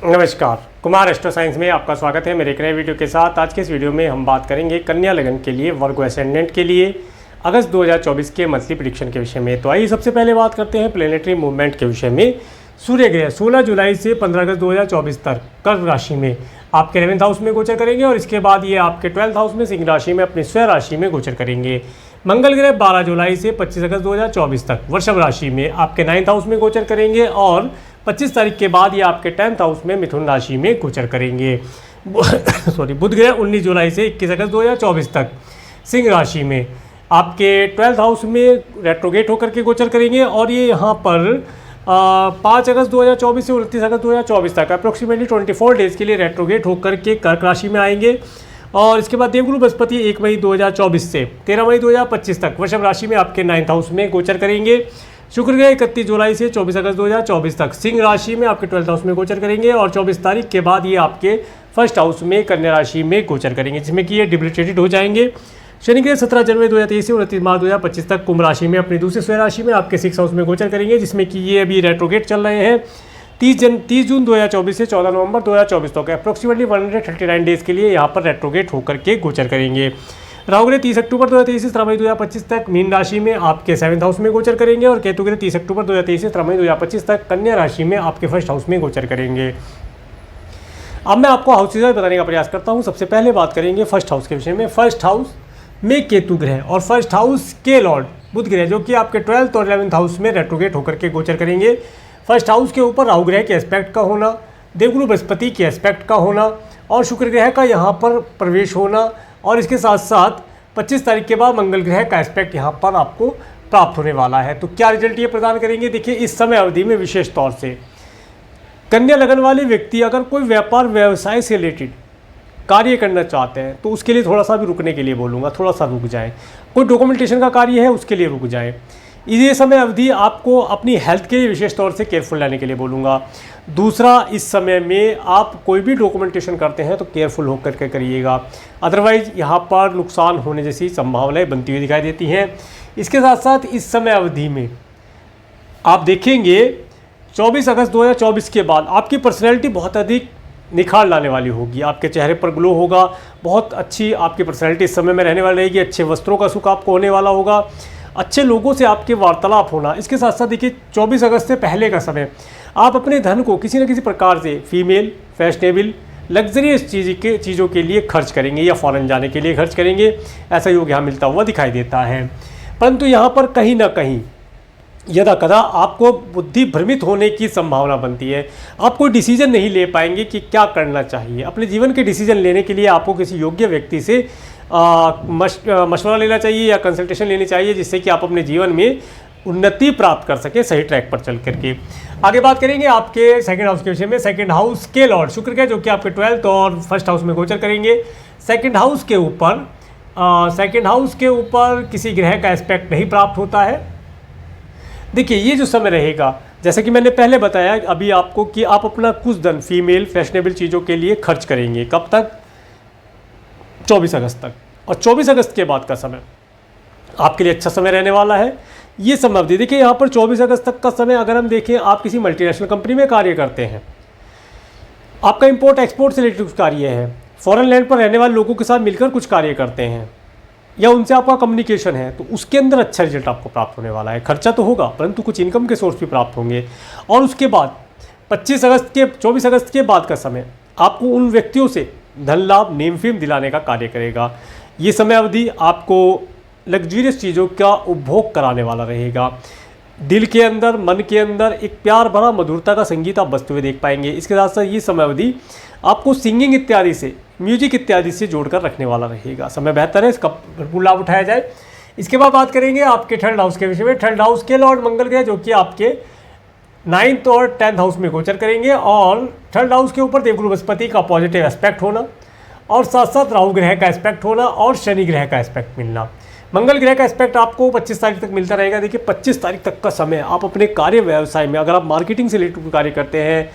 नमस्कार, Kumar astro science में आपका स्वागत है मेरे एक नए वीडियो के साथ। आज के इस वीडियो में हम बात करेंगे कन्या लगन के लिए वर्गो असेंडेंट के लिए अगस्त 2024 के मंथली प्रेडिक्शन के विषय में। तो आइए सबसे पहले बात करते हैं प्लेनेटरी मूवमेंट के विषय में। सूर्य ग्रह 16 जुलाई से 15 अगस्त 2024 तक कर्क राशि में आपके 11th हाउस में गोचर करेंगे और इसके बाद ये आपके 12th हाउस में सिंह राशि में अपनी स्वयं राशि में गोचर करेंगे। मंगल ग्रह 12 जुलाई से 25 अगस्त 2024 तक वृषभ राशि में आपके 9th हाउस में गोचर करेंगे और 25 तारीख के बाद ये आपके 10th हाउस में मिथुन राशि में गोचर करेंगे। बुध ग्रह 19 जुलाई से 21 अगस्त 2024 तक सिंह राशि में आपके 12th हाउस में रेट्रोगेट होकर के गोचर करेंगे और ये यहाँ पर 5 अगस्त 2024 से 29 अगस्त 2024 तक अप्रोक्सीमेटली 24 डेज़ के लिए रेट्रोगेट होकर के कर्क राशि में आएंगे। और इसके बाद देवगुरु बृहस्पति 1 मई 2024 से 13 मई 2025 तक वृषभ राशि में आपके 9th हाउस में गोचर करेंगे। शुक्र ग्रह 31 जुलाई से 24 अगस्त 2024 तक सिंह राशि में आपके 12th हाउस में गोचर करेंगे और 24 तारीख के बाद ये आपके 1st हाउस में कन्या राशि में गोचर करेंगे, जिसमें कि ये डिबिलिटेटेड हो जाएंगे। शनि ग्रह 17 जनवरी 2023 से 29 मार्च 2025 तक कुंभ राशि में अपनी दूसरी स्वयं राशि में आपके 6th हाउस में गोचर करेंगे, जिसमें कि ये अभी रेट्रोगेट चल रहे हैं। 30 जून 2024 से 14 नवंबर 2024 तक अप्रोक्सीमेटली 139 डेज़ के लिए यहाँ पर रेट्रोगेट होकर के गोचर करेंगे। राहु ग्रह 30 अक्टूबर 2023 से 17 मई 2025 तक मीन राशि में आपके 7th हाउस में गोचर करेंगे और केतु ग्रह 30 अक्टूबर 2023 से 17 मई 2025 तक कन्या राशि में आपके 1st हाउस में गोचर करेंगे। अब मैं आपको हाउसेज बताने का प्रयास करता हूँ। सबसे पहले बात करेंगे 1st हाउस के विषय में। 1st हाउस में केतु ग्रह और 1st हाउस के लॉर्ड बुध ग्रह जो कि आपके 12th और 11th हाउस में रेट्रोगेट होकर के गोचर करेंगे। 1st हाउस के ऊपर राहु ग्रह के एस्पेक्ट का होना, देवगुरु बृहस्पति के एस्पेक्ट का होना और शुक्र ग्रह का यहाँ पर प्रवेश होना और इसके साथ साथ 25 तारीख के बाद मंगल ग्रह का एस्पेक्ट यहाँ पर आपको प्राप्त होने वाला है। तो क्या रिजल्ट ये प्रदान करेंगे? देखिए, इस समय अवधि में विशेष तौर से कन्या लगन वाले व्यक्ति अगर कोई व्यापार व्यवसाय से रिलेटेड कार्य करना चाहते हैं तो उसके लिए थोड़ा सा भी रुकने के लिए बोलूँगा, थोड़ा सा रुक जाएं। कोई डॉक्यूमेंटेशन का कार्य है उसके लिए रुक जाएं। ये समय अवधि आपको अपनी हेल्थ के लिए विशेष तौर से केयरफुल रहने के लिए बोलूँगा। दूसरा, इस समय में आप कोई भी डॉक्यूमेंटेशन करते हैं तो केयरफुल होकर के करिएगा, अदरवाइज़ यहाँ पर नुकसान होने जैसी संभावनाएं बनती हुई दिखाई देती हैं। इसके साथ साथ इस समय अवधि में आप देखेंगे 24 अगस्त 2024 के बाद आपकी पर्सनैलिटी बहुत अधिक निखार लाने वाली होगी। आपके चेहरे पर ग्लो होगा, बहुत अच्छी आपकी पर्सनैलिटी इस समय में रहने वाली रहेगी। अच्छे वस्त्रों का सुख आपको होने वाला होगा, अच्छे लोगों से आपके वार्तालाप होना। इसके साथ साथ देखिए 24 अगस्त से पहले का समय आप अपने धन को किसी न किसी प्रकार से फीमेल, फैशनेबल, लग्जरियस चीज़ों के लिए खर्च करेंगे या फॉरेन जाने के लिए खर्च करेंगे। ऐसा योग यहाँ मिलता हुआ दिखाई देता है। परंतु यहाँ पर कहीं ना कहीं यदा कदा आपको बुद्धि भ्रमित होने की संभावना बनती है। आप कोई डिसीजन नहीं ले पाएंगे कि क्या करना चाहिए। अपने जीवन के डिसीजन लेने के लिए आपको किसी योग्य व्यक्ति से मशवरा लेना चाहिए या कंसल्टेशन लेनी चाहिए, जिससे कि आप अपने जीवन में उन्नति प्राप्त कर सकें सही ट्रैक पर चल करके। आगे बात करेंगे आपके 2nd हाउस के विषय में। 2nd हाउस के लॉर्ड शुक्र के जो कि आपके 12th और 1st हाउस में गोचर करेंगे। 2nd हाउस के ऊपर किसी ग्रह का एस्पेक्ट नहीं प्राप्त होता है। देखिए, ये जो समय रहेगा जैसा कि मैंने पहले बताया अभी आपको कि आप अपना कुछ धन फीमेल फैशनेबल चीज़ों के लिए खर्च करेंगे। कब तक? 24 अगस्त तक। और 24 अगस्त के बाद का समय आपके लिए अच्छा समय रहने वाला है। ये समय अवधि देखिए, यहाँ पर 24 अगस्त तक का समय अगर हम देखें, आप किसी मल्टीनेशनल कंपनी में कार्य करते हैं, आपका इंपोर्ट एक्सपोर्ट से रिलेटेड कुछ कार्य है, फॉरेन लैंड पर रहने वाले लोगों के साथ मिलकर कुछ कार्य करते हैं या उनसे आपका कम्युनिकेशन है, तो उसके अंदर अच्छा रिजल्ट आपको प्राप्त होने वाला है। खर्चा तो होगा परंतु कुछ इनकम के सोर्स भी प्राप्त होंगे। और उसके बाद 24 अगस्त के बाद का समय आपको उन व्यक्तियों से धन लाभ, नेम फेम दिलाने का कार्य करेगा। ये समय अवधि आपको लग्जरियस चीज़ों का उपभोग कराने वाला रहेगा। दिल के अंदर, मन के अंदर एक प्यार भरा मधुरता का संगीत आप बजते हुए देख पाएंगे। इसके साथ साथ ये समय अवधि आपको सिंगिंग इत्यादि से, म्यूजिक इत्यादि से जोड़कर रखने वाला रहेगा। समय बेहतर है, इसका भरपूर लाभ उठाया जाए। इसके बाद बात करेंगे आपके 3rd हाउस के विषय में। 3rd हाउस के लॉर्ड मंगल ग्रह जो कि आपके 9th और 10th हाउस में गोचर करेंगे और 3rd हाउस के ऊपर देवगुरु बृहस्पति का पॉजिटिव एस्पेक्ट होना और साथ साथ राहु ग्रह का एस्पेक्ट होना और शनि ग्रह का एस्पेक्ट मिलना। मंगल ग्रह का एस्पेक्ट आपको 25 तारीख तक मिलता रहेगा। देखिए, 25 तारीख तक का समय आप अपने कार्य व्यवसाय में, अगर आप मार्केटिंग से रिलेटेड कार्य करते हैं,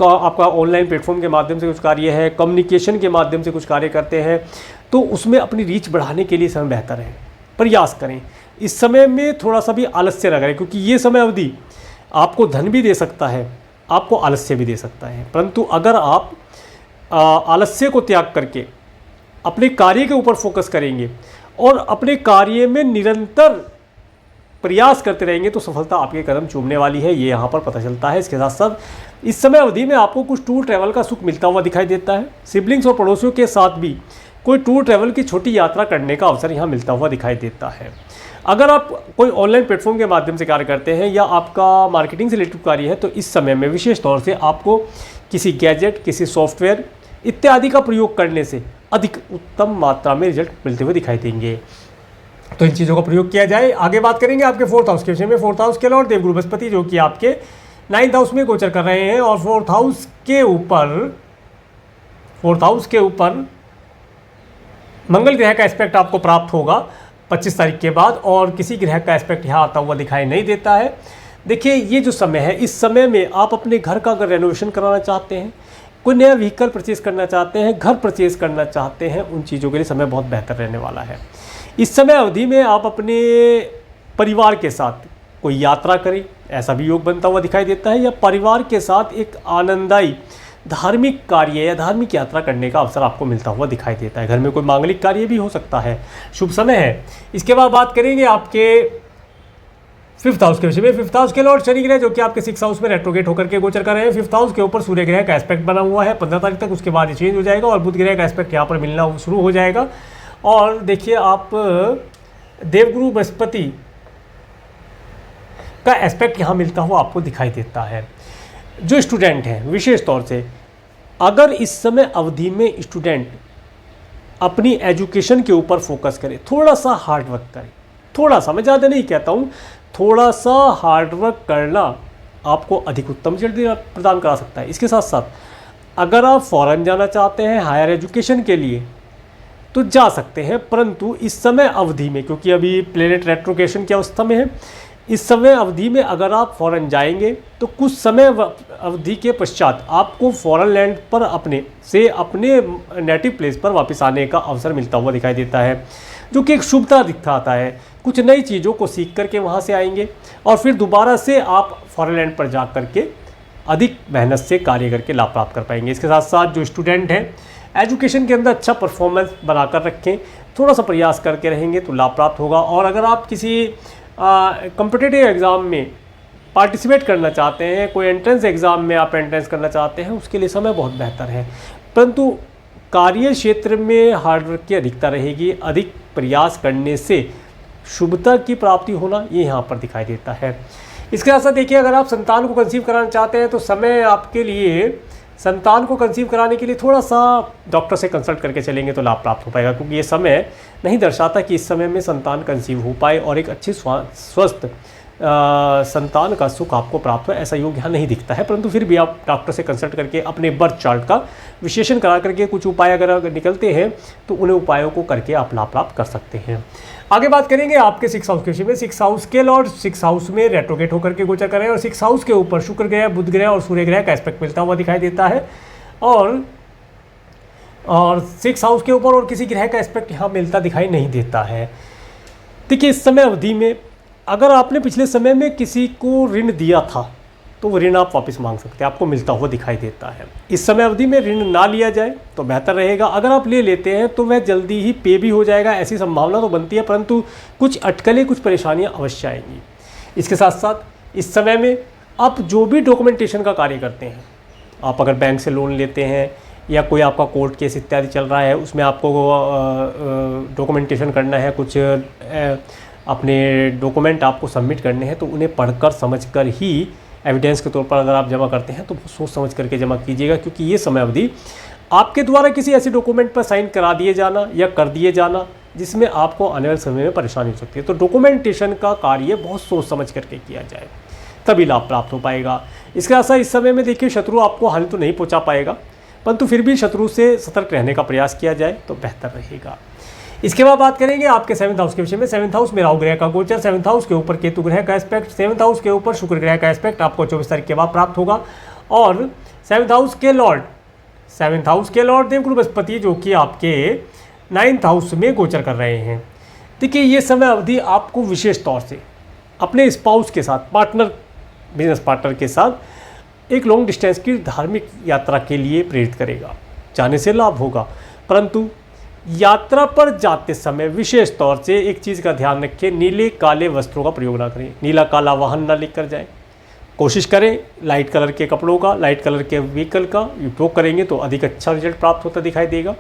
आपका ऑनलाइन प्लेटफॉर्म के माध्यम से कुछ कार्य है, कम्युनिकेशन के माध्यम से कुछ कार्य करते हैं, तो उसमें अपनी रीच बढ़ाने के लिए समय बेहतर है। प्रयास करें, इस समय में थोड़ा सा भी आलस्य न करें, क्योंकि ये समय अवधि आपको धन भी दे सकता है आपको आलस्य भी दे सकता है। परंतु अगर आप आलस्य को त्याग करके अपने कार्य के ऊपर फोकस करेंगे और अपने कार्य में निरंतर प्रयास करते रहेंगे तो सफलता आपके कदम चूमने वाली है, ये यहाँ पर पता चलता है। इसके साथ साथ इस समय अवधि में आपको कुछ टूर ट्रैवल का सुख मिलता हुआ दिखाई देता है। सिबलिंग्स और पड़ोसियों के साथ भी कोई टूर ट्रैवल की छोटी यात्रा करने का अवसर यहाँ मिलता हुआ दिखाई देता है। अगर आप कोई ऑनलाइन प्लेटफॉर्म के माध्यम से कार्य करते हैं या आपका मार्केटिंग से रिलेटेड कार्य है तो इस समय में विशेष तौर से आपको किसी गैजेट, किसी सॉफ्टवेयर इत्यादि का प्रयोग करने से अधिक उत्तम मात्रा में रिजल्ट मिलते हुए दिखाई देंगे। तो इन चीज़ों का प्रयोग किया जाए। आगे बात करेंगे आपके 4th हाउस के विषय में। 4th हाउस के लॉर्ड देवगुरु बृहस्पति जो कि आपके 9th हाउस में गोचर कर रहे हैं और 4th हाउस के ऊपर मंगल ग्रह का एस्पेक्ट आपको प्राप्त होगा 25 तारीख के बाद, और किसी ग्रह का एस्पेक्ट यहाँ आता हुआ दिखाई नहीं देता है। देखिए ये जो समय है, इस समय में आप अपने घर का अगर रेनोवेशन कराना चाहते हैं, कोई नया व्हीकल परचेज़ करना चाहते हैं, घर परचेज़ करना चाहते हैं, उन चीज़ों के लिए समय बहुत बेहतर रहने वाला है। इस समय अवधि में आप अपने परिवार के साथ कोई यात्रा करें, ऐसा भी योग बनता हुआ दिखाई देता है, या परिवार के साथ एक आनंददायी धार्मिक कार्य या धार्मिक यात्रा करने का अवसर आपको मिलता हुआ दिखाई देता है। घर में कोई मांगलिक कार्य भी हो सकता है, शुभ समय है। इसके बाद बात करेंगे आपके 5th हाउस के विषय में। 5th हाउस के लॉर्ड शनि ग्रह जो कि आपके 6th हाउस में रेट्रोगेट होकर के गोचर कर रहे हैं। 5th हाउस के ऊपर सूर्य ग्रह का एस्पेक्ट बना हुआ है 15 तारीख तक, उसके बाद ये चेंज हो जाएगा और बुध ग्रह का एस्पेक्ट यहाँ पर मिलना शुरू हो जाएगा। और देखिए आप देवगुरु बृहस्पति का एस्पेक्ट यहाँ मिलता हुआ आपको दिखाई देता है। जो स्टूडेंट हैं विशेष तौर से, अगर इस समय अवधि में स्टूडेंट अपनी एजुकेशन के ऊपर फोकस करे, थोड़ा सा हार्डवर्क करे, थोड़ा सा, मैं ज़्यादा नहीं कहता हूँ, थोड़ा सा हार्डवर्क करना आपको अधिक उत्तम रिजल्ट प्रदान करा सकता है। इसके साथ साथ अगर आप फॉरेन जाना चाहते हैं हायर एजुकेशन के लिए तो जा सकते हैं, परंतु इस समय अवधि में, क्योंकि अभी प्लेनेट रेट्रोगेशन की अवस्था में है, इस समय अवधि में अगर आप फॉरेन जाएंगे तो कुछ समय अवधि के पश्चात आपको फॉरेन लैंड पर अपने नेटिव प्लेस पर वापस आने का अवसर मिलता हुआ दिखाई देता है, जो कि एक शुभता दिखाता है। कुछ नई चीज़ों को सीख करके वहाँ से आएंगे और फिर दोबारा से आप फॉरेन लैंड पर जा करके अधिक मेहनत से कार्य करके लाभ प्राप्त कर पाएंगे। इसके साथ साथ जो स्टूडेंट हैं एजुकेशन के अंदर अच्छा परफॉर्मेंस बनाकर रखें, थोड़ा सा प्रयास करके रहेंगे तो लाभ प्राप्त होगा। और अगर आप किसी कॉम्पिटिटिव एग्ज़ाम में पार्टिसिपेट करना चाहते हैं, कोई एंट्रेंस एग्ज़ाम में आप एंट्रेंस करना चाहते हैं, उसके लिए समय बहुत बेहतर है, परंतु कार्य क्षेत्र में हार्डवर्क की अधिकता रहेगी। अधिक प्रयास करने से शुभता की प्राप्ति होना ये यहाँ पर दिखाई देता है। इसके साथ साथ देखिए अगर आप संतान को कंसीव कराना चाहते हैं तो समय आपके लिए संतान को कंसीव कराने के लिए थोड़ा सा डॉक्टर से कंसल्ट करके चलेंगे तो लाभ प्राप्त हो पाएगा, क्योंकि ये समय नहीं दर्शाता कि इस समय में संतान कंसीव हो पाए और एक अच्छी स्वस्थ संतान का सुख आपको प्राप्त हो, ऐसा योग यहाँ नहीं दिखता है। परंतु फिर भी आप डॉक्टर से कंसल्ट करके अपने बर्थ चार्ट का विश्लेषण करा करके कुछ उपाय अगर निकलते हैं तो उन्हें उपायों को करके आप लाभ प्राप्त कर सकते हैं। आगे बात करेंगे आपके 6th हाउस के विषय में। 6th हाउस के लॉर्ड 6th हाउस में रेट्रोगेट होकर के गोचर कर रहे हैं और 6th हाउस के ऊपर शुक्र ग्रह, बुध ग्रह और सूर्य ग्रह का एस्पेक्ट मिलता हुआ दिखाई देता है। और 6th हाउस के ऊपर और किसी ग्रह का एस्पेक्ट यहाँ मिलता दिखाई नहीं देता है। देखिए इस समय अवधि में अगर आपने पिछले समय में किसी को ऋण दिया था तो वो ऋण आप वापस मांग सकते हैं, आपको मिलता हुआ दिखाई देता है। इस समय अवधि में ऋण ना लिया जाए तो बेहतर रहेगा। अगर आप ले लेते हैं तो वह जल्दी ही पे भी हो जाएगा, ऐसी संभावना तो बनती है, परंतु कुछ अटकलें, कुछ परेशानियां अवश्य आएंगी। इसके साथ साथ इस समय में आप जो भी डॉक्यूमेंटेशन का कार्य करते हैं, आप अगर बैंक से लोन लेते हैं या कोई आपका कोर्ट केस इत्यादि चल रहा है, उसमें आपको डॉक्यूमेंटेशन करना है, कुछ अपने डॉक्यूमेंट आपको सबमिट करने हैं, तो उन्हें पढ़कर समझकर ही एविडेंस के तौर पर अगर आप जमा करते हैं तो सोच समझ करके जमा कीजिएगा, क्योंकि ये समय अवधि आपके द्वारा किसी ऐसे डॉक्यूमेंट पर साइन करा दिए जाना या कर दिए जाना जिसमें आपको आने वाले समय में परेशानी हो सकती है। तो डॉक्यूमेंटेशन का कार्य बहुत सोच समझ करके किया जाए, तभी लाभ प्राप्त हो पाएगा। इसके साथ इस समय में देखिए शत्रु आपको हानि तो नहीं पहुँचा पाएगा, परंतु फिर भी शत्रु से सतर्क रहने का प्रयास किया जाए तो बेहतर रहेगा। इसके बाद बात करेंगे आपके 7th हाउस के विषय में। 7th हाउस में राहु ग्रह का गोचर, 7th हाउस के ऊपर केतु ग्रह का एस्पेक्ट, 7th हाउस के ऊपर शुक्र ग्रह का एस्पेक्ट आपको 24 तारीख के बाद प्राप्त होगा। और 7th हाउस के लॉर्ड देवगुरु बृहस्पति जो कि आपके 9th हाउस में गोचर कर रहे हैं। देखिए ये समय अवधि आपको विशेष तौर से अपने स्पाउस के साथ, बिजनेस पार्टनर के साथ एक लॉन्ग डिस्टेंस की धार्मिक यात्रा के लिए प्रेरित करेगा। जाने से लाभ होगा, परंतु यात्रा पर जाते समय विशेष तौर से एक चीज़ का ध्यान रखें, नीले काले वस्त्रों का प्रयोग ना करें। नीला काला वाहन ना लेकर जाएं। कोशिश करें लाइट कलर के कपड़ों का, लाइट कलर के व्हीकल का उपयोग करेंगे तो अधिक अच्छा रिजल्ट प्राप्त होता दिखाई देगा।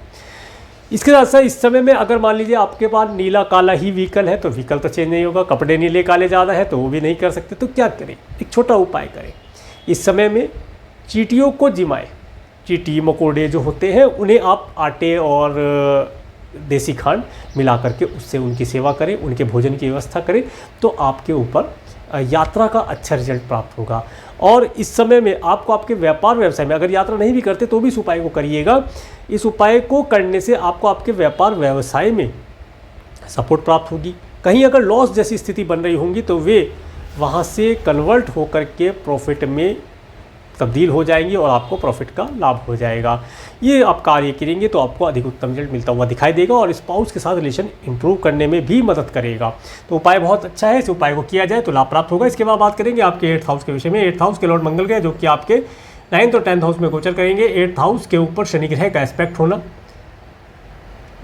इसके साथ साथ इस समय में अगर मान लीजिए आपके पास नीला काला ही व्हीकल है तो व्हीकल तो चेंज नहीं होगा, कपड़े नीले काले ज़्यादा है तो वो भी नहीं कर सकते। तो क्या करें, एक छोटा उपाय करें। इस समय में चींटियों को जिमाएं। चींटी मकोड़े जो होते हैं उन्हें आप आटे और देसी खांड मिला करके उससे उनकी सेवा करें, उनके भोजन की व्यवस्था करें, तो आपके ऊपर यात्रा का अच्छा रिजल्ट प्राप्त होगा। और इस समय में आपको आपके व्यापार व्यवसाय में, अगर यात्रा नहीं भी करते तो भी इस उपाय को करिएगा। इस उपाय को करने से आपको आपके व्यापार व्यवसाय में सपोर्ट प्राप्त होगी। कहीं अगर लॉस जैसी स्थिति बन रही होंगी तो वे वहाँ से कन्वर्ट होकर के प्रॉफिट में तब्दील हो जाएंगी और आपको प्रॉफिट का लाभ हो जाएगा। ये आप कार्य करेंगे तो आपको अधिक उत्तम रिजल्ट मिलता हुआ दिखाई देगा और स्पाउस के साथ रिलेशन इंप्रूव करने में भी मदद करेगा। तो उपाय बहुत अच्छा है, इस उपाय को किया जाए तो लाभ प्राप्त होगा। इसके बाद बात करेंगे आपके 8th हाउस के विषय में। 8th हाउस के लॉर्ड मंगल ग्रह जो कि आपके 9th और 10th हाउस में गोचर करेंगे। 8th हाउस के ऊपर शनि ग्रह का एस्पेक्ट होना।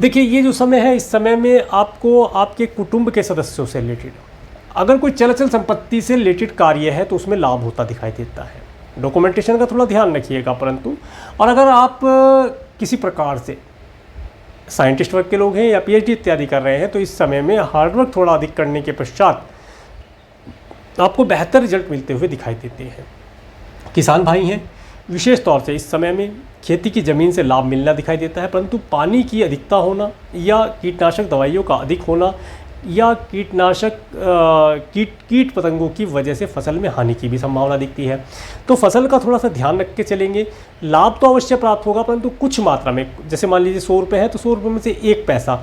देखिए ये जो समय है, इस समय में आपको आपके कुटुंब के सदस्यों से रिलेटेड अगर कोई चल संपत्ति से रिलेटेड कार्य है तो उसमें लाभ होता दिखाई देता है। डॉक्यूमेंटेशन का थोड़ा ध्यान रखिएगा परंतु। और अगर आप किसी प्रकार से साइंटिस्ट वर्ग के लोग हैं या पीएचडी इत्यादि कर रहे हैं तो इस समय में हार्डवर्क थोड़ा अधिक करने के पश्चात आपको बेहतर रिजल्ट मिलते हुए दिखाई देते हैं। किसान भाई हैं, विशेष तौर से इस समय में खेती की ज़मीन से लाभ मिलना दिखाई देता है, परंतु पानी की अधिकता होना या कीटनाशक दवाइयों का अधिक होना या कीट पतंगों की वजह से फसल में हानि की भी संभावना दिखती है। तो फसल का थोड़ा सा ध्यान रख के चलेंगे। लाभ तो अवश्य प्राप्त होगा परंतु कुछ मात्रा में, जैसे मान लीजिए 100 रुपये है तो 100 रुपये में से 1 पैसा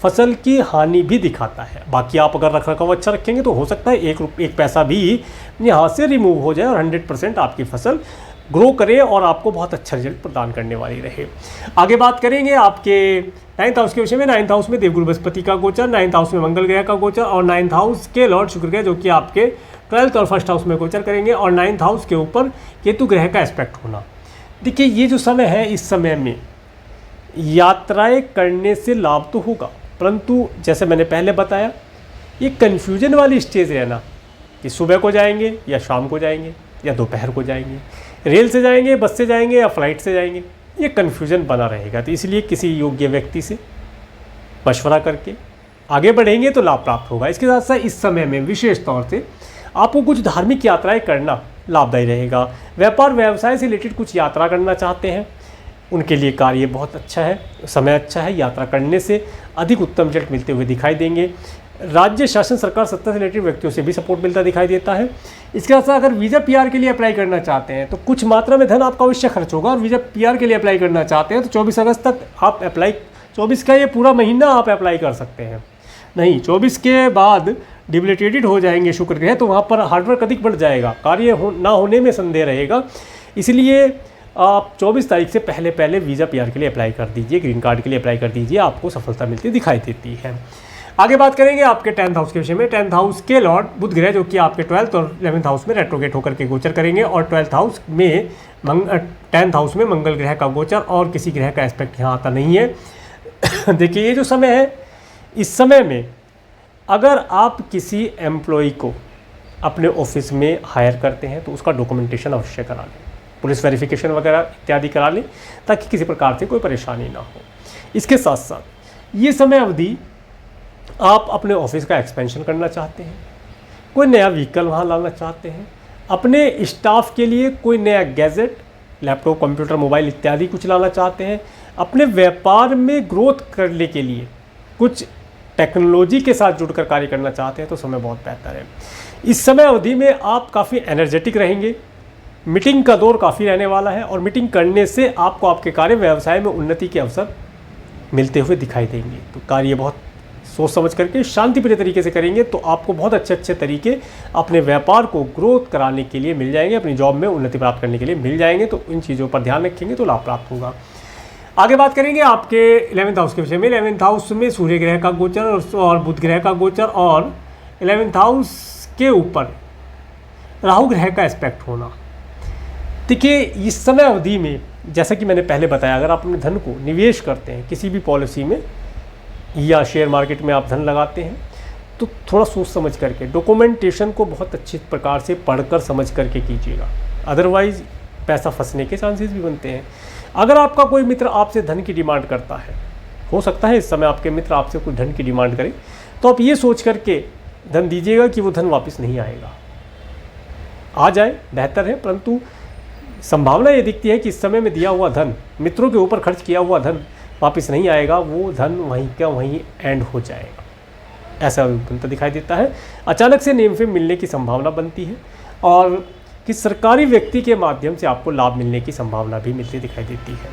फसल की हानि भी दिखाता है। बाकी आप अगर रख रखाव अच्छा रखेंगे तो हो सकता है 1 पैसा भी यहाँ से रिमूव हो जाए और 100% आपकी फसल ग्रो करे और आपको बहुत अच्छा रिजल्ट प्रदान करने वाली रहे। आगे बात करेंगे आपके 9th हाउस के विषय में। 9th हाउस में देवगुरु बृहस्पति का गोचर, 9th हाउस में मंगल ग्रह का गोचर और 9th हाउस के लॉर्ड शुक्र ग्रह जो कि आपके 12th और 1st हाउस में गोचर करेंगे और 9th हाउस के ऊपर केतु ग्रह का एस्पेक्ट होना। देखिए ये जो समय है, इस समय में यात्राएं करने से लाभ तो होगा परंतु जैसे मैंने पहले बताया ये कन्फ्यूजन वाली स्टेज है ना, कि सुबह को जाएंगे या शाम को जाएंगे या दोपहर को जाएंगे, रेल से जाएंगे, बस से जाएंगे या फ्लाइट से जाएंगे, ये कन्फ्यूजन बना रहेगा। तो इसलिए किसी योग्य व्यक्ति से मशवरा करके आगे बढ़ेंगे तो लाभ प्राप्त होगा। इसके साथ साथ इस समय में विशेष तौर से आपको कुछ धार्मिक यात्राएं करना लाभदायी रहेगा। व्यापार व्यवसाय से रिलेटेड कुछ यात्रा करना चाहते हैं उनके लिए कार्य बहुत अच्छा है, समय अच्छा है। यात्रा करने से अधिक उत्तम रिजल्ट मिलते हुए दिखाई देंगे। राज्य शासन सरकार सत्ता से रिलेटेड व्यक्तियों से भी सपोर्ट मिलता दिखाई देता है। इसके साथ अगर वीज़ा पीआर के लिए अप्लाई करना चाहते हैं तो कुछ मात्रा में धन आपका अवश्य खर्च होगा और वीज़ा पीआर के लिए अप्लाई करना चाहते हैं तो 24 अगस्त तक आप अप्लाई, 24 का ये पूरा महीना आप अप्लाई कर सकते हैं। नहीं, 24 के बाद डिबिलिटेटेड हो जाएंगे शुक्र ग्रह तो वहाँ पर हार्डवर्क अधिक बढ़ जाएगा, कार्य ना होने में संदेह रहेगा। इसलिए आप 24 तारीख से पहले वीज़ा पीआर के लिए अप्लाई कर दीजिए, ग्रीन कार्ड के लिए अप्लाई कर दीजिए, आपको सफलता मिलती दिखाई देती है। आगे बात करेंगे आपके 10th हाउस के विषय में। 10th हाउस के लॉर्ड बुध ग्रह जो कि आपके 12th और 11th हाउस में रेट्रोगेट होकर के गोचर करेंगे और 12th हाउस में 10th हाउस में मंगल ग्रह का गोचर और किसी ग्रह का एस्पेक्ट यहाँ आता नहीं है। देखिए ये जो समय है, इस समय में अगर आप किसी एम्प्लॉय को अपने ऑफिस में हायर करते हैं तो उसका डॉक्यूमेंटेशन अवश्य करा लें, पुलिस वेरिफिकेशन वगैरह इत्यादि करा लें ताकि किसी प्रकार से कोई परेशानी ना हो। इसके साथ साथ ये समय अवधि आप अपने ऑफिस का एक्सपेंशन करना चाहते हैं, कोई नया व्हीकल वहाँ लाना चाहते हैं, अपने स्टाफ के लिए कोई नया गैजेट, लैपटॉप, कंप्यूटर, मोबाइल इत्यादि कुछ लाना चाहते हैं, अपने व्यापार में ग्रोथ करने के लिए कुछ टेक्नोलॉजी के साथ जुड़कर कार्य करना चाहते हैं तो समय बहुत बेहतर है। इस समय अवधि में आप काफ़ी एनर्जेटिक रहेंगे, मीटिंग का दौर काफ़ी रहने वाला है और मीटिंग करने से आपको आपके कार्य व्यवसाय में उन्नति के अवसर मिलते हुए दिखाई देंगे। तो कार्य बहुत सोच समझ करके शांतिप्रिय तरीके से करेंगे तो आपको बहुत अच्छे तरीके अपने व्यापार को ग्रोथ कराने के लिए मिल जाएंगे, अपनी जॉब में उन्नति प्राप्त करने के लिए मिल जाएंगे। तो इन चीज़ों पर ध्यान रखेंगे तो लाभ प्राप्त होगा। आगे बात करेंगे आपके 11th हाउस के विषय में। 11th हाउस में सूर्य ग्रह का गोचर और बुध ग्रह का गोचर और 11th हाउस के ऊपर राहु ग्रह का एस्पेक्ट होना। देखिए इस समय अवधि में जैसा कि मैंने पहले बताया, अगर आप अपने धन को निवेश करते हैं किसी भी पॉलिसी में या शेयर मार्केट में आप धन लगाते हैं, तो थोड़ा सोच समझ करके, डॉक्यूमेंटेशन को बहुत अच्छे प्रकार से पढ़कर समझ करके कीजिएगा, अदरवाइज़ पैसा फंसने के चांसेस भी बनते हैं। अगर आपका कोई मित्र आपसे धन की डिमांड करता है, हो सकता है इस समय आपके मित्र आपसे कोई धन की डिमांड करें, तो आप ये सोच करके धन दीजिएगा कि वो धन वापस नहीं आएगा। आ जाए बेहतर है, परंतु संभावना ये दिखती है कि इस समय में दिया हुआ धन, मित्रों के ऊपर खर्च किया हुआ धन वापस नहीं आएगा, वो धन वहीं का वहीं एंड हो जाएगा, ऐसा बनता दिखाई देता है। अचानक से नेम फेम मिलने की संभावना बनती है और कि सरकारी व्यक्ति के माध्यम से आपको लाभ मिलने की संभावना भी मिलती दिखाई देती है।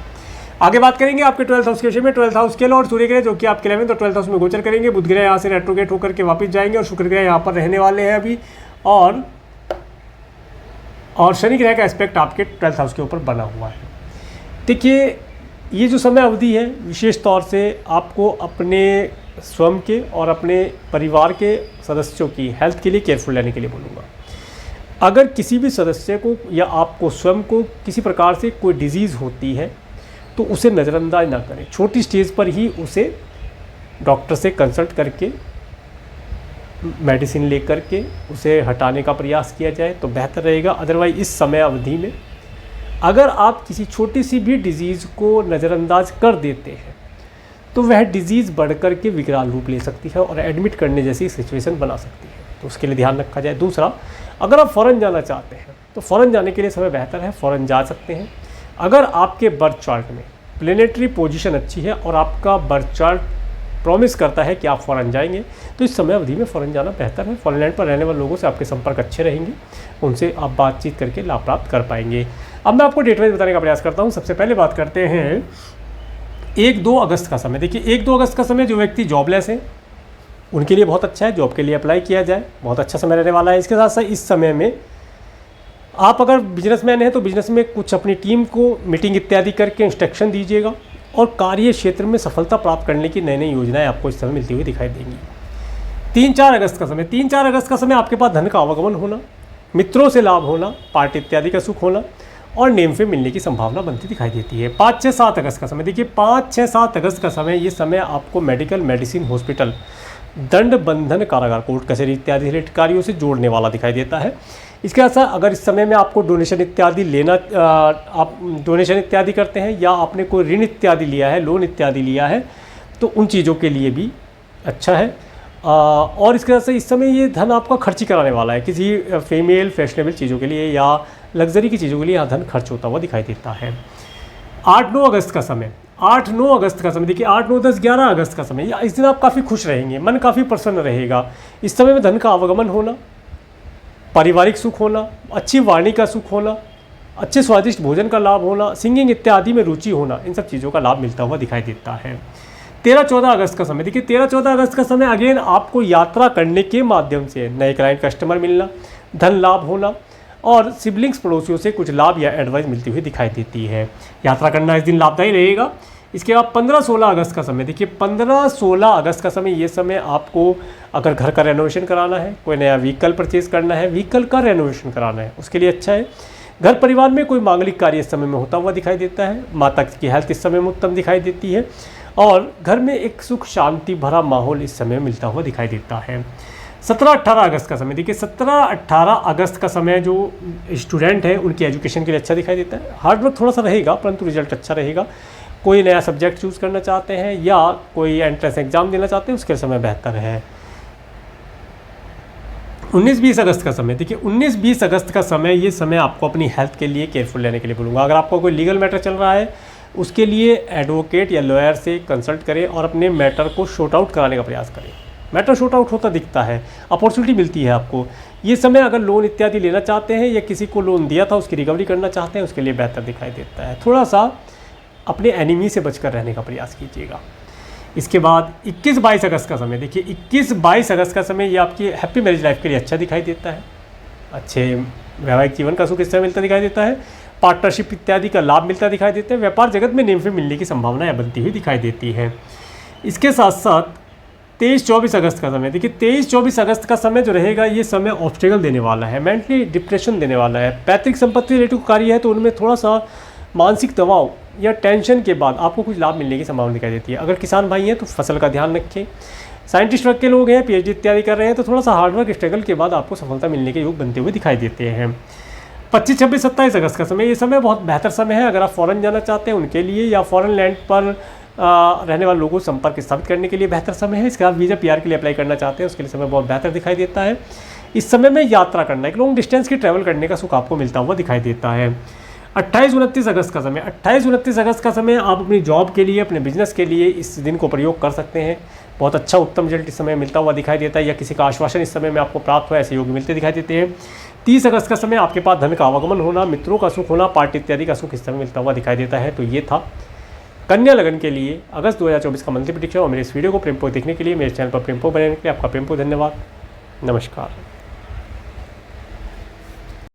आगे बात करेंगे आपके 12th हाउस के विषय में। 12th हाउस के और सूर्य ग्रह जो कि आपके 11th और 12th हाउस में गोचर करेंगे। बुध ग्रह यहाँ से रेट्रोगेट होकर के वापस जाएंगे और शुक्र ग्रह यहाँ पर रहने वाले हैं अभी, और शनि ग्रह का एस्पेक्ट आपके 12th हाउस के ऊपर बना हुआ है। देखिए ये जो समय अवधि है विशेष तौर से आपको अपने स्वयं के और अपने परिवार के सदस्यों की हेल्थ के लिए केयरफुल रहने के लिए बोलूँगा। अगर किसी भी सदस्य को या आपको स्वयं को किसी प्रकार से कोई डिजीज़ होती है तो उसे नज़रअंदाज ना करें, छोटी स्टेज पर ही उसे डॉक्टर से कंसल्ट करके मेडिसिन लेकर के उसे हटाने का प्रयास किया जाए तो बेहतर रहेगा। अदरवाइज इस समय अवधि में अगर आप किसी छोटी सी भी डिज़ीज़ को नज़रअंदाज कर देते हैं तो वह डिज़ीज़ बढ़ कर के विकराल रूप ले सकती है और एडमिट करने जैसी सिचुएशन बना सकती है, तो उसके लिए ध्यान रखा जाए। दूसरा, अगर आप फ़ौरन जाना चाहते हैं तो फ़ौरन जाने के लिए समय बेहतर है, फ़ौरन जा सकते हैं। अगर आपके बर्थ चार्ट में प्लेनेटरी पोजीशन अच्छी है और आपका बर्थ चार्ट प्रॉमिस करता है कि आप फ़ौरन जाएंगे तो इस समय अवधि में फ़ौरन जाना बेहतर है। फॉरेन लैंड पर रहने वाले लोगों से आपके संपर्क अच्छे रहेंगे, उनसे आप बातचीत करके लाभ प्राप्त कर पाएंगे। अब मैं आपको डेट वाइज बताने का प्रयास करता हूँ। सबसे पहले बात करते हैं 1-2 अगस्त का समय। देखिए 1-2 अगस्त का समय जो व्यक्ति जॉबलेस है उनके लिए बहुत अच्छा है, जॉब के लिए अप्लाई किया जाए, बहुत अच्छा समय रहने वाला है। इसके साथ साथ इस समय में आप अगर बिजनेसमैन हैं तो बिजनेस में कुछ अपनी टीम को मीटिंग इत्यादि करके इंस्ट्रक्शन दीजिएगा और कार्य क्षेत्र में सफलता प्राप्त करने की नई नई योजनाएं आपको इस समय मिलती हुई दिखाई देंगी। 3-4 अगस्त का समय, 3-4 अगस्त का समय आपके पास धन का आवागमन होना, मित्रों से लाभ होना, पार्टी इत्यादि का सुख होना और नेम फेम मिलने की संभावना बनती दिखाई देती है। 5-6-7 अगस्त का समय, देखिए 5-6-7 अगस्त का समय, ये समय आपको मेडिकल, मेडिसिन, हॉस्पिटल, दंड, बंधन, कारागार, कोर्ट कचहरी इत्यादि रिलेटेड कार्यों से जोड़ने वाला दिखाई देता है। इसके साथ अगर इस समय में आपको डोनेशन इत्यादि लेना, आप डोनेशन इत्यादि करते हैं या आपने कोई ऋण इत्यादि लिया है, लोन इत्यादि लिया है, तो उन चीज़ों के लिए भी अच्छा है। और इसके साथ इस समय ये धन आपका खर्ची कराने वाला है, किसी फीमेल फैशनेबल चीज़ों के लिए या लग्जरी की चीज़ों के लिए यहाँ धन खर्च होता हुआ दिखाई देता है। 8-9 अगस्त का समय, 8-9 अगस्त का समय, देखिए 8, 9, 10, 11 अगस्त का समय, या इस दिन आप काफ़ी खुश रहेंगे, मन काफ़ी प्रसन्न रहेगा। इस समय में धन का आवागमन होना, पारिवारिक सुख होना, अच्छी वाणी का सुख होना, अच्छे स्वादिष्ट भोजन का लाभ होना, सिंगिंग इत्यादि में रुचि होना, इन सब चीज़ों का लाभ मिलता हुआ दिखाई देता है। 13-14 अगस्त का समय, देखिए 13-14 अगस्त का समय अगेन आपको यात्रा करने के माध्यम से नए क्लाइंट कस्टमर मिलना, धन लाभ होना और सिबलिंग्स पड़ोसियों से कुछ लाभ या एडवाइस मिलती हुई दिखाई देती है। यात्रा करना इस दिन लाभदायी रहेगा। इसके बाद 15-16 अगस्त का समय, देखिए 15-16 अगस्त का समय, ये समय आपको अगर घर का रेनोवेशन कराना है, कोई नया व्हीकल परचेज़ करना है, व्हीकल का रेनोवेशन कराना है, उसके लिए अच्छा है। घर परिवार में कोई मांगलिक कार्य इस समय में होता हुआ दिखाई देता है। माता की हेल्थ इस समय में उत्तम दिखाई देती है और घर में एक सुख शांति भरा माहौल इस समय मिलता हुआ दिखाई देता है। 17-18 अगस्त का समय, देखिए 17-18 अगस्त का समय जो स्टूडेंट हैं उनकी एजुकेशन के लिए अच्छा दिखाई देता है। हार्डवर्क थोड़ा सा रहेगा परंतु रिजल्ट अच्छा रहेगा। कोई नया सब्जेक्ट चूज़ करना चाहते हैं या कोई एंट्रेंस एग्ज़ाम देना चाहते हैं उसके समय बेहतर है। 19-20 अगस्त का समय, देखिए 19-20 अगस्त का समय, ये समय आपको अपनी हेल्थ के लिए केयरफुल रहने के लिए बोलूँगा। अगर आपको कोई लीगल मैटर चल रहा है उसके लिए एडवोकेट या लॉयर से कंसल्ट करें और अपने मैटर को शॉर्ट आउट कराने का प्रयास करें। मैटर शॉर्ट आउट होता दिखता है, अपॉर्चुनिटी मिलती है आपको। ये समय अगर लोन इत्यादि लेना चाहते हैं या किसी को लोन दिया था उसकी रिकवरी करना चाहते हैं उसके लिए बेहतर दिखाई देता है। थोड़ा सा अपने एनिमी से बचकर रहने का प्रयास कीजिएगा। इसके बाद 21-22 अगस्त का समय, देखिए 21-22 अगस्त का समय, ये आपकी हैप्पी मैरिज लाइफ के लिए अच्छा दिखाई देता है। अच्छे वैवाहिक जीवन का सुख इस समय मिलता दिखाई देता है। पार्टनरशिप इत्यादि का लाभ मिलता दिखाई देता है। व्यापार जगत में नेम फेम मिलने की संभावना बनती हुई दिखाई देती है। इसके साथ साथ 23-24 अगस्त का समय, देखिए 23-24 अगस्त का समय जो रहेगा ये समय ऑब्स्टेकल देने वाला है, मेंटली डिप्रेशन देने वाला है। पैतृक संपत्ति रिलेटेड कार्य है तो उनमें थोड़ा सा मानसिक दबाव या टेंशन के बाद आपको कुछ लाभ मिलने की संभावना दिखाई देती है। अगर किसान भाई हैं तो फसल का ध्यान रखें। साइंटिस्ट वर्ग के लोग हैं, पीएचडी इत्यादि कर रहे हैं तो थोड़ा सा हार्डवर्क स्ट्रगल के बाद आपको सफलता मिलने के योग बनते हुए दिखाई देते हैं। 25-26-27 अगस्त का समय, ये समय बहुत बेहतर समय है अगर आप फॉरेन जाना चाहते हैं उनके लिए, या फॉरेन लैंड पर रहने वाले लोगों को संपर्क स्थापित करने के लिए बेहतर समय है। इसके बाद वीज़ा पीआर के लिए अप्लाई करना चाहते हैं उसके लिए समय बहुत बेहतर दिखाई देता है। इस समय में यात्रा करना, एक लॉन्ग डिस्टेंस की ट्रैवल करने का सुख आपको मिलता हुआ दिखाई देता है। 28-29 अगस्त का समय, 28-29 अगस्त का समय आप अपनी जॉब के लिए, अपने बिजनेस के लिए इस दिन को प्रयोग कर सकते हैं। बहुत अच्छा उत्तम रिजल्ट इस समय मिलता हुआ दिखाई देता है, या किसी का आश्वासन इस समय में आपको प्राप्त हो, ऐसे योग मिलते दिखाई देते हैं। 30 अगस्त का समय आपके पास धन का आवागमन होना, मित्रों का सुख होना, पार्टी इत्यादि का सुख इस समय मिलता हुआ दिखाई देता है। तो ये था कन्या लगन के लिए अगस्त 2024 का मंथली प्रेडिक्शन। और मेरे इस वीडियो को प्रेमपूर्वक देखने के लिए, मेरे चैनल पर प्रेमपूर्वक बने रहने के लिए आपका प्रेमपूर्वक धन्यवाद। नमस्कार।